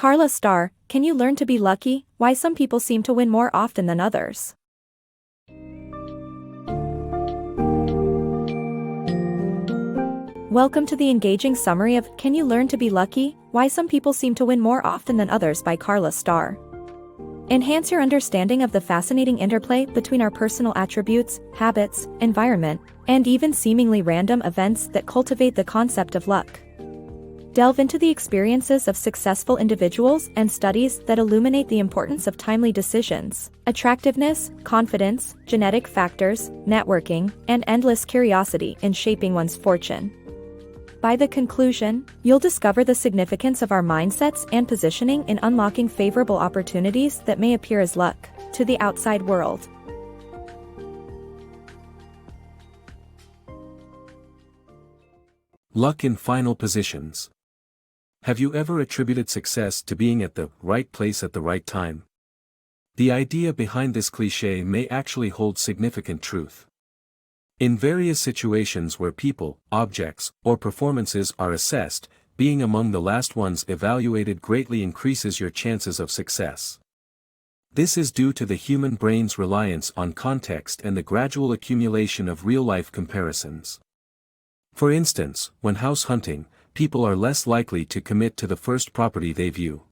Karla Starr, can you learn to be lucky? Why some people seem to win more often than others? Welcome to the engaging summary of Can You Learn to Be Lucky? Why Some People Seem to Win More Often Than Others by Karla Starr. Enhance your understanding of the fascinating interplay between our personal attributes, habits, environment, and even seemingly random events that cultivate the concept of luck. Delve into the experiences of successful individuals and studies that illuminate the importance of timely decisions, attractiveness, confidence, genetic factors, networking, and endless curiosity in shaping one's fortune. By the conclusion, you'll discover the significance of our mindsets and positioning in unlocking favorable opportunities that may appear as luck to the outside world. Luck in final positions. Have you ever attributed success to being at the right place at the right time? The idea behind this cliché may actually hold significant truth. In various situations where people, objects, or performances are assessed, being among the last ones evaluated greatly increases your chances of success. This is due to the human brain's reliance on context and the gradual accumulation of real-life comparisons. For instance, when house hunting, people are less likely to commit to the first property they view.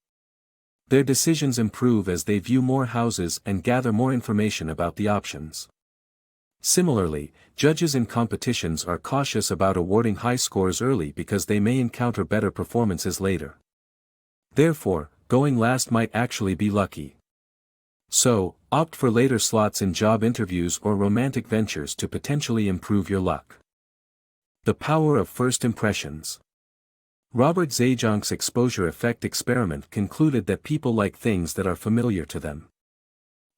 Their decisions improve as they view more houses and gather more information about the options. Similarly, judges in competitions are cautious about awarding high scores early because they may encounter better performances later. Therefore, going last might actually be lucky. So, opt for later slots in job interviews or romantic ventures to potentially improve your luck. The power of first impressions. Robert Zajonk's exposure effect experiment concluded that people like things that are familiar to them.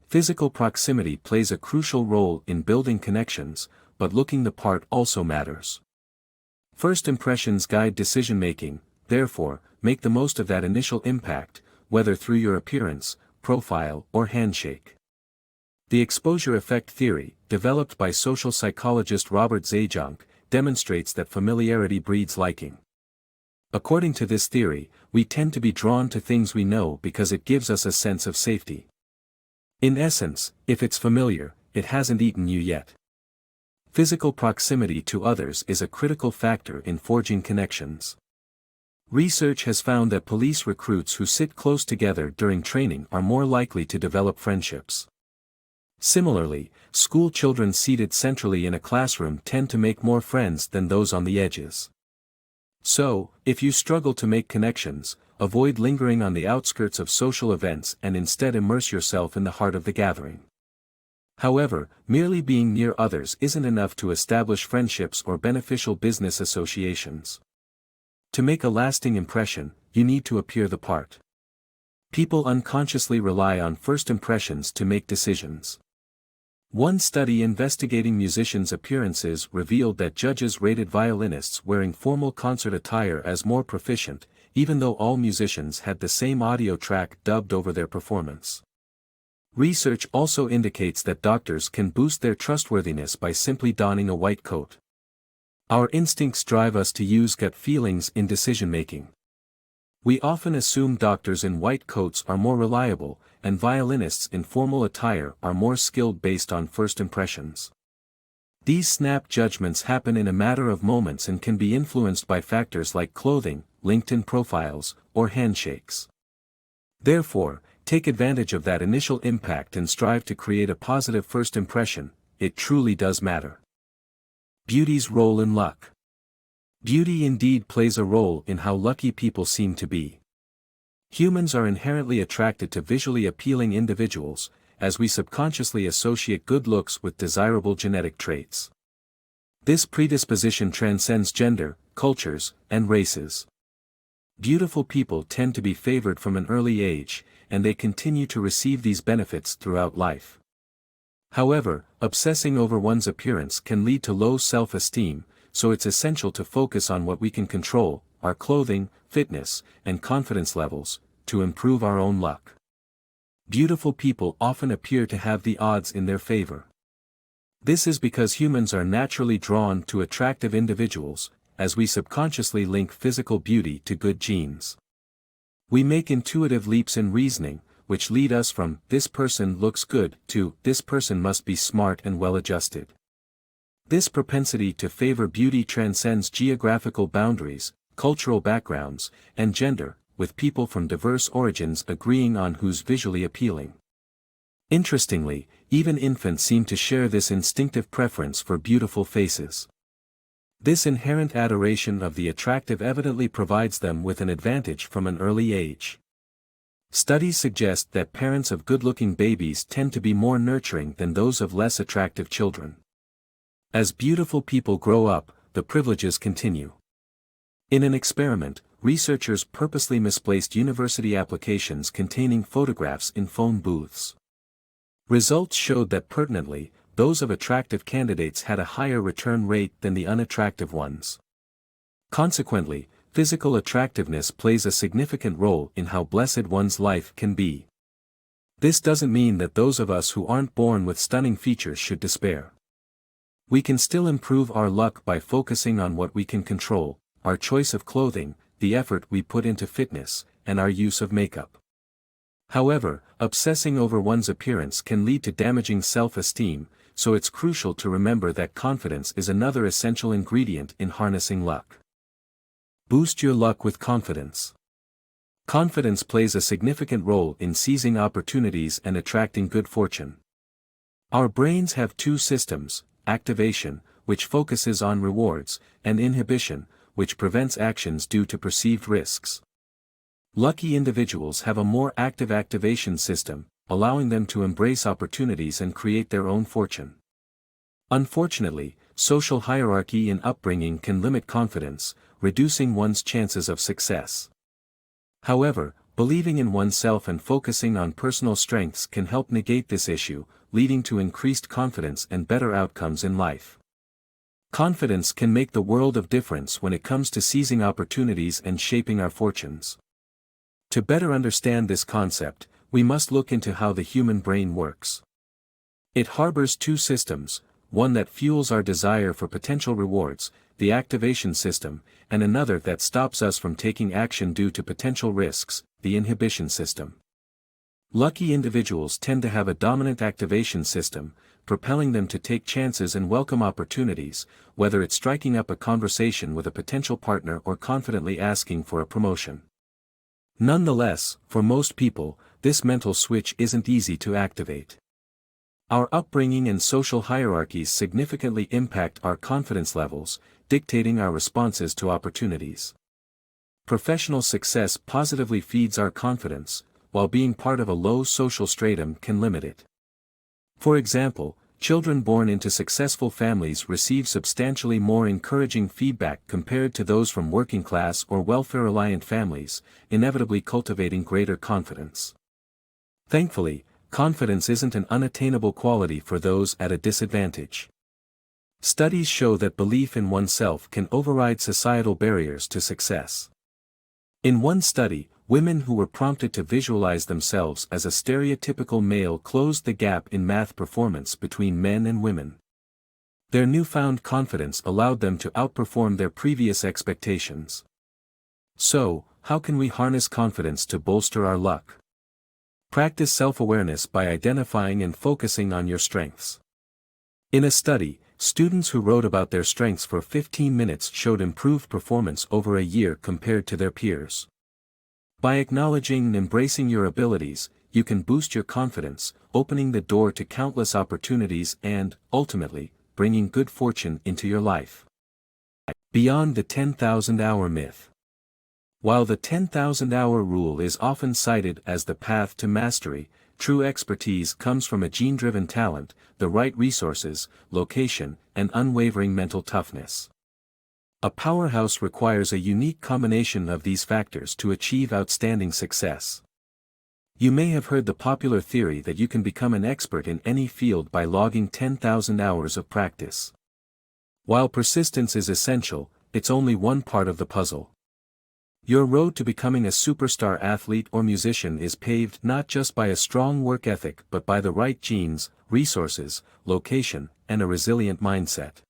Physical proximity plays a crucial role in building connections, but looking the part also matters. First impressions guide decision-making, therefore, make the most of that initial impact, whether through your appearance, profile, or handshake. The exposure effect theory, developed by social psychologist Robert Zajonk, demonstrates that familiarity breeds liking. According to this theory, we tend to be drawn to things we know because it gives us a sense of safety. In essence, if it's familiar, it hasn't eaten you yet. Physical proximity to others is a critical factor in forging connections. Research has found that police recruits who sit close together during training are more likely to develop friendships. Similarly, school children seated centrally in a classroom tend to make more friends than those on the edges. So, if you struggle to make connections, avoid lingering on the outskirts of social events and instead immerse yourself in the heart of the gathering. However, merely being near others isn't enough to establish friendships or beneficial business associations. To make a lasting impression, you need to appear the part. People unconsciously rely on first impressions to make decisions. One study investigating musicians' appearances revealed that judges rated violinists wearing formal concert attire as more proficient, even though all musicians had the same audio track dubbed over their performance. Research also indicates that doctors can boost their trustworthiness by simply donning a white coat. Our instincts drive us to use gut feelings in decision-making. We often assume doctors in white coats are more reliable, and violinists in formal attire are more skilled based on first impressions. These snap judgments happen in a matter of moments and can be influenced by factors like clothing, LinkedIn profiles, or handshakes. Therefore, take advantage of that initial impact and strive to create a positive first impression. It truly does matter. Beauty's role in luck. Beauty indeed plays a role in how lucky people seem to be. Humans are inherently attracted to visually appealing individuals, as we subconsciously associate good looks with desirable genetic traits. This predisposition transcends gender, cultures, and races. Beautiful people tend to be favored from an early age, and they continue to receive these benefits throughout life. However, obsessing over one's appearance can lead to low self-esteem, so it's essential to focus on what we can control, our clothing, fitness, and confidence levels, to improve our own luck. Beautiful people often appear to have the odds in their favor. This is because humans are naturally drawn to attractive individuals, as we subconsciously link physical beauty to good genes. We make intuitive leaps in reasoning, which lead us from "this person looks good" to "this person must be smart and well-adjusted." This propensity to favor beauty transcends geographical boundaries, cultural backgrounds, and gender, with people from diverse origins agreeing on who's visually appealing. Interestingly, even infants seem to share this instinctive preference for beautiful faces. This inherent adoration of the attractive evidently provides them with an advantage from an early age. Studies suggest that parents of good-looking babies tend to be more nurturing than those of less attractive children. As beautiful people grow up, the privileges continue. In an experiment, researchers purposely misplaced university applications containing photographs in phone booths. Results showed that pertinently, those of attractive candidates had a higher return rate than the unattractive ones. Consequently, physical attractiveness plays a significant role in how blessed one's life can be. This doesn't mean that those of us who aren't born with stunning features should despair. We can still improve our luck by focusing on what we can control: our choice of clothing, the effort we put into fitness, and our use of makeup. However, obsessing over one's appearance can lead to damaging self-esteem, so it's crucial to remember that confidence is another essential ingredient in harnessing luck. Boost your luck with confidence. Confidence plays a significant role in seizing opportunities and attracting good fortune. Our brains have two systems: activation, which focuses on rewards, and inhibition, which prevents actions due to perceived risks. Lucky individuals have a more active activation system, allowing them to embrace opportunities and create their own fortune. Unfortunately, social hierarchy and upbringing can limit confidence, reducing one's chances of success. However, believing in oneself and focusing on personal strengths can help negate this issue, leading to increased confidence and better outcomes in life. Confidence can make the world of difference when it comes to seizing opportunities and shaping our fortunes. To better understand this concept, we must look into how the human brain works. It harbors two systems: one that fuels our desire for potential rewards, the activation system, and another that stops us from taking action due to potential risks, the inhibition system. Lucky individuals tend to have a dominant activation system, propelling them to take chances and welcome opportunities, whether it's striking up a conversation with a potential partner or confidently asking for a promotion. Nonetheless, for most people, this mental switch isn't easy to activate. Our upbringing and social hierarchies significantly impact our confidence levels, dictating our responses to opportunities. Professional success positively feeds our confidence, while being part of a low social stratum can limit it. For example, children born into successful families receive substantially more encouraging feedback compared to those from working-class or welfare-reliant families, inevitably cultivating greater confidence. Thankfully, confidence isn't an unattainable quality for those at a disadvantage. Studies show that belief in oneself can override societal barriers to success. In one study, women who were prompted to visualize themselves as a stereotypical male closed the gap in math performance between men and women. Their newfound confidence allowed them to outperform their previous expectations. So, how can we harness confidence to bolster our luck? Practice self-awareness by identifying and focusing on your strengths. In a study, students who wrote about their strengths for 15 minutes showed improved performance over a year compared to their peers. By acknowledging and embracing your abilities, you can boost your confidence, opening the door to countless opportunities and, ultimately, bringing good fortune into your life. Beyond the 10,000-hour myth. While the 10,000-hour rule is often cited as the path to mastery, true expertise comes from a gene-driven talent, the right resources, location, and unwavering mental toughness. A powerhouse requires a unique combination of these factors to achieve outstanding success. You may have heard the popular theory that you can become an expert in any field by logging 10,000 hours of practice. While persistence is essential, it's only one part of the puzzle. Your road to becoming a superstar athlete or musician is paved not just by a strong work ethic but by the right genes, resources, location, and a resilient mindset.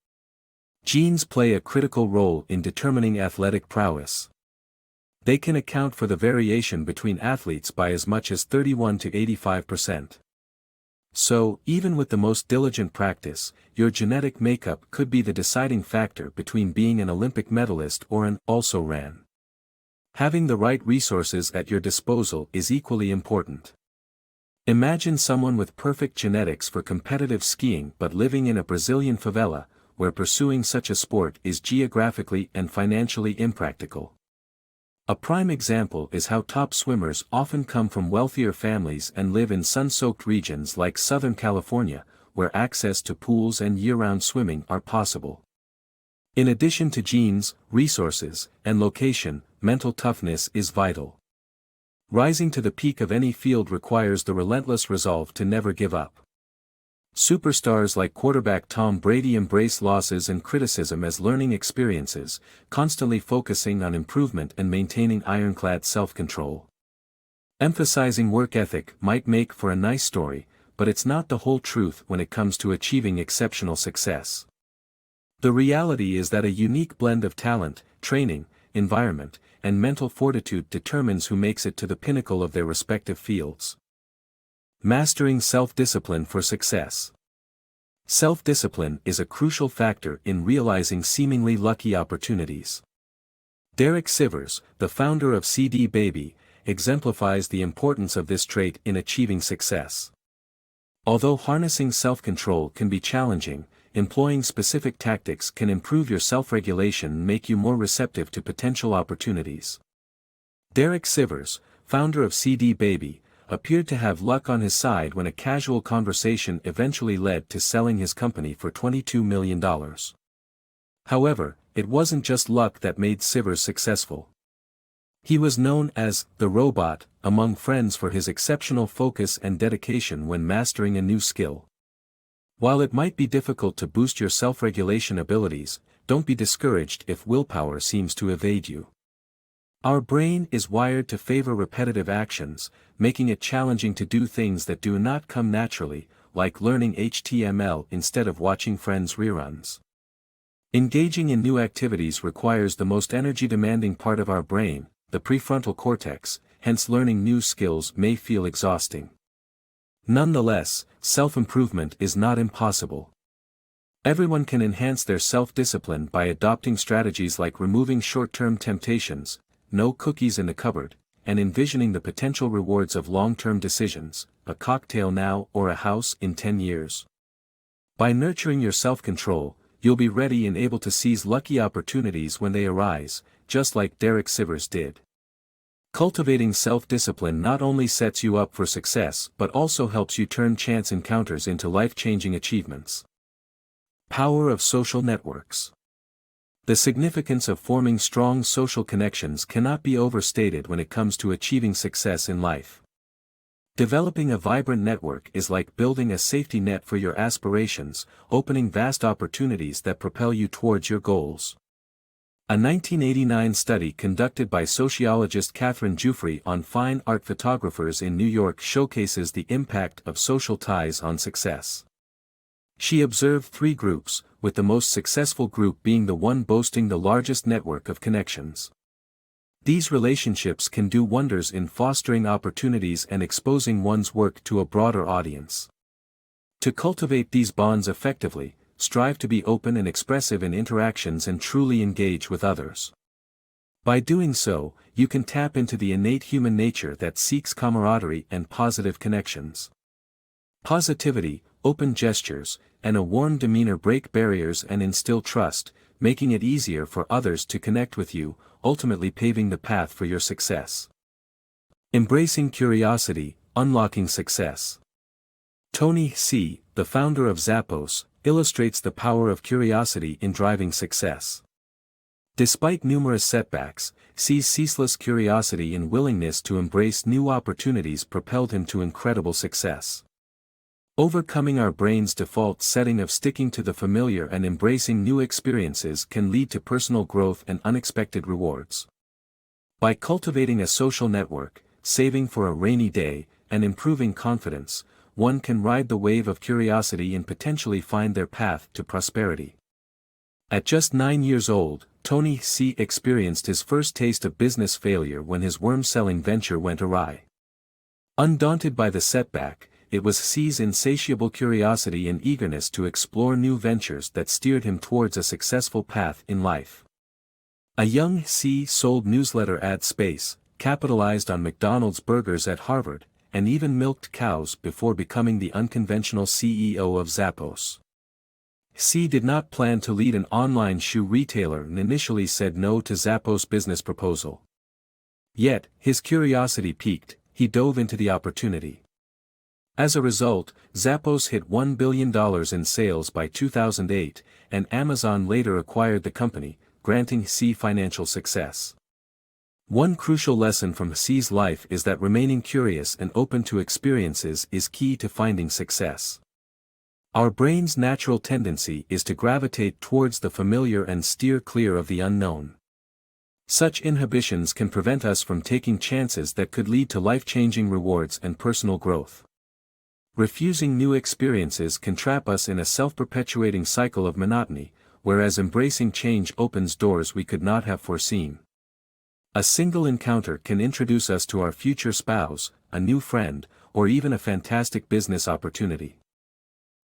Genes play a critical role in determining athletic prowess. They can account for the variation between athletes by as much as 31 to 85%. So, even with the most diligent practice, your genetic makeup could be the deciding factor between being an Olympic medalist or an also-ran. Having the right resources at your disposal is equally important. Imagine someone with perfect genetics for competitive skiing but living in a Brazilian favela, where pursuing such a sport is geographically and financially impractical. A prime example is how top swimmers often come from wealthier families and live in sun-soaked regions like Southern California, where access to pools and year-round swimming are possible. In addition to genes, resources, and location, mental toughness is vital. Rising to the peak of any field requires the relentless resolve to never give up. Superstars like quarterback Tom Brady embrace losses and criticism as learning experiences, constantly focusing on improvement and maintaining ironclad self-control. Emphasizing work ethic might make for a nice story, but it's not the whole truth when it comes to achieving exceptional success. The reality is that a unique blend of talent, training, environment, and mental fortitude determines who makes it to the pinnacle of their respective fields. Mastering self-discipline for success. Self-discipline is a crucial factor in realizing seemingly lucky opportunities. Derek Sivers, the founder of CD Baby, exemplifies the importance of this trait in achieving success. Although harnessing self-control can be challenging, employing specific tactics can improve your self-regulation and make you more receptive to potential opportunities. Derek Sivers, founder of CD Baby, appeared to have luck on his side when a casual conversation eventually led to selling his company for $22 million. However, it wasn't just luck that made Sivers successful. He was known as the robot among friends for his exceptional focus and dedication when mastering a new skill. While it might be difficult to boost your self-regulation abilities, don't be discouraged if willpower seems to evade you. Our brain is wired to favor repetitive actions, making it challenging to do things that do not come naturally, like learning HTML instead of watching Friends reruns. Engaging in new activities requires the most energy-demanding part of our brain, the prefrontal cortex, hence learning new skills may feel exhausting. Nonetheless, self-improvement is not impossible. Everyone can enhance their self-discipline by adopting strategies like removing short-term temptations, no cookies in the cupboard, and envisioning the potential rewards of long-term decisions, a cocktail now or a house in 10 years. By nurturing your self-control, you'll be ready and able to seize lucky opportunities when they arise, just like Derek Sivers did. Cultivating self-discipline not only sets you up for success but also helps you turn chance encounters into life-changing achievements. Power of social networks. The significance of forming strong social connections cannot be overstated when it comes to achieving success in life. Developing a vibrant network is like building a safety net for your aspirations, opening vast opportunities that propel you towards your goals. A 1989 study conducted by sociologist Catherine Giuffre on fine art photographers in New York showcases the impact of social ties on success. She observed 3 groups, with the most successful group being the one boasting the largest network of connections. These relationships can do wonders in fostering opportunities and exposing one's work to a broader audience. To cultivate these bonds effectively, strive to be open and expressive in interactions and truly engage with others. By doing so, you can tap into the innate human nature that seeks camaraderie and positive connections. Positivity, open gestures, and a warm demeanor break barriers and instill trust, making it easier for others to connect with you, ultimately paving the path for your success. Embracing curiosity, unlocking success. Tony C., the founder of Zappos, illustrates the power of curiosity in driving success. Despite numerous setbacks, C's ceaseless curiosity and willingness to embrace new opportunities propelled him to incredible success. Overcoming our brain's default setting of sticking to the familiar and embracing new experiences can lead to personal growth and unexpected rewards. By cultivating a social network, saving for a rainy day, and improving confidence, one can ride the wave of curiosity and potentially find their path to prosperity. At just 9 years old, Tony C. experienced his first taste of business failure when his worm-selling venture went awry. Undaunted by the setback, it was C's insatiable curiosity and eagerness to explore new ventures that steered him towards a successful path in life. A young C sold newsletter ad space, capitalized on McDonald's burgers at Harvard, and even milked cows before becoming the unconventional CEO of Zappos. C did not plan to lead an online shoe retailer and initially said no to Zappos' business proposal. Yet, his curiosity piqued, he dove into the opportunity. As a result, Zappos hit $1 billion in sales by 2008, and Amazon later acquired the company, granting C financial success. One crucial lesson from C's life is that remaining curious and open to experiences is key to finding success. Our brain's natural tendency is to gravitate towards the familiar and steer clear of the unknown. Such inhibitions can prevent us from taking chances that could lead to life-changing rewards and personal growth. Refusing new experiences can trap us in a self-perpetuating cycle of monotony, whereas embracing change opens doors we could not have foreseen. A single encounter can introduce us to our future spouse, a new friend, or even a fantastic business opportunity.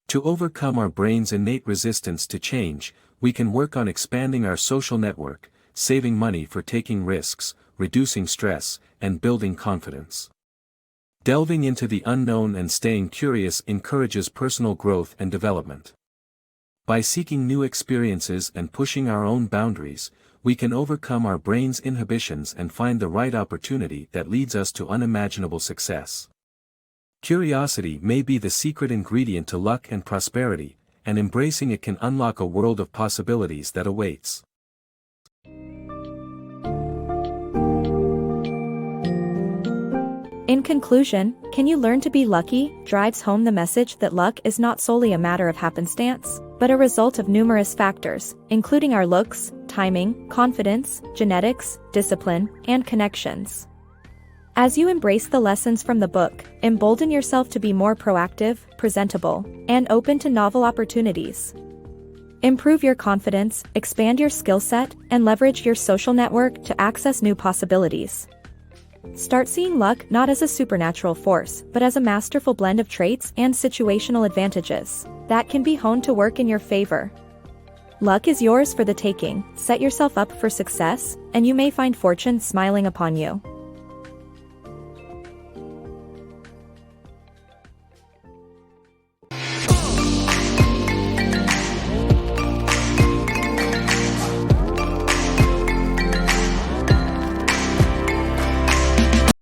To overcome our brain's innate resistance to change, we can work on expanding our social network, saving money for taking risks, reducing stress, and building confidence. Delving into the unknown and staying curious encourages personal growth and development. By seeking new experiences and pushing our own boundaries, we can overcome our brain's inhibitions and find the right opportunity that leads us to unimaginable success. Curiosity may be the secret ingredient to luck and prosperity, and embracing it can unlock a world of possibilities that awaits. In conclusion, Can You Learn to Be Lucky drives home the message that luck is not solely a matter of happenstance, but a result of numerous factors, including our looks, timing, confidence, genetics, discipline, and connections. As you embrace the lessons from the book, embolden yourself to be more proactive, presentable, and open to novel opportunities. Improve your confidence, expand your skill set, and leverage your social network to access new possibilities. Start seeing luck not as a supernatural force, but as a masterful blend of traits and situational advantages that can be honed to work in your favor. Luck is yours for the taking. Set yourself up for success, and you may find fortune smiling upon you.